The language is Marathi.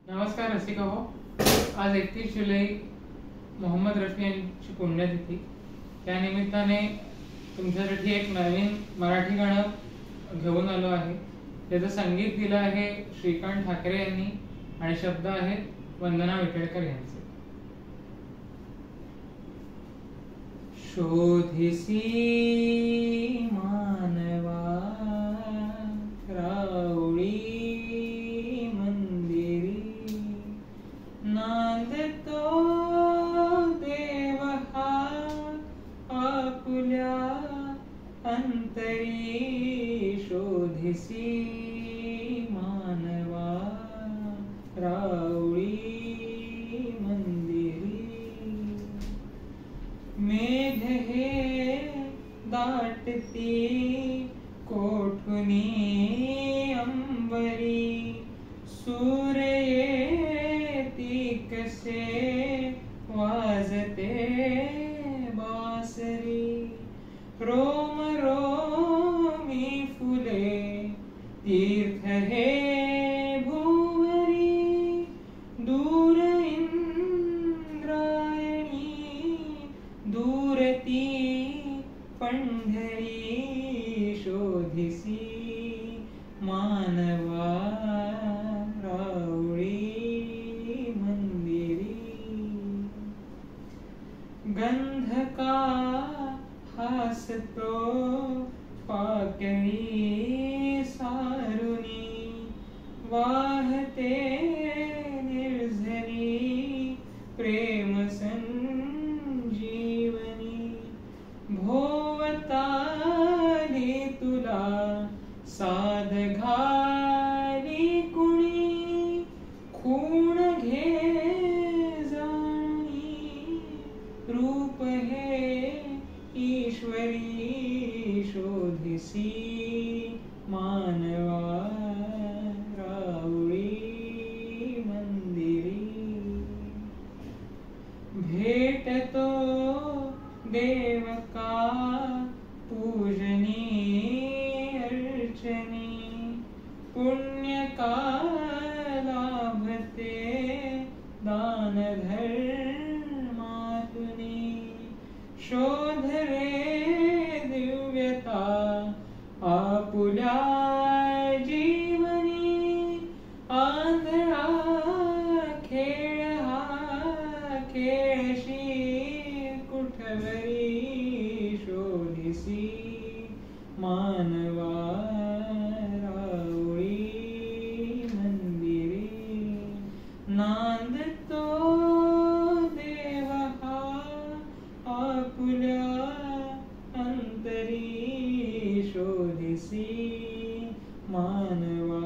नमस्कार रसिका हो. आज 31 जुलै मोहम्मद रफी यांची पुण्यतिथी. त्या निमित्ताने तुमच्यासाठी एक नवीन मराठी गाणं घेऊन आलो आहे. त्याचं संगीत दिलं आहे श्रीकांत ठाकरे यांनी आणि शब्द आहेत वंदना विटेळकर यांचे. शोधिसी मानवा राऊळी मंदिरी, नांदतो देव हा आपुल्या अंतरी. शोधिसी मानवा राऊळी मंदिरी, मेघ हे दाटती कोठुनी अंबरी, सूर्य येती कसे वाजते बासरी. रोम रोमी फुले तीर्थ हे भुवरी, दूर इंद्रायणी दूरती पंढरी. शोधिसी मानवा राऊळी मंदिरी, गंध का हासतो पाकळी सारुनी, वाहते निर्झरी प्रेम संजीवनी. भोवताली तुला साध घाली कुणी, खूण घे जाणी रूप हे ईश्वरी. शोधिसी मानवा राऊळी मंदिरी, भेटतो देव का पूजनी अर्चनी, पुण्य का लाभते दान धर्मातुनी. शोध रे दिव्यता आपुल्या जीवनी, आंधळा खेळ हा खेळशी कुठवरी. शोधिसी मानवा राऊळी मंदिरी, नांदतो देव हा आपुल्या अंतरी. शोधिसी मानवा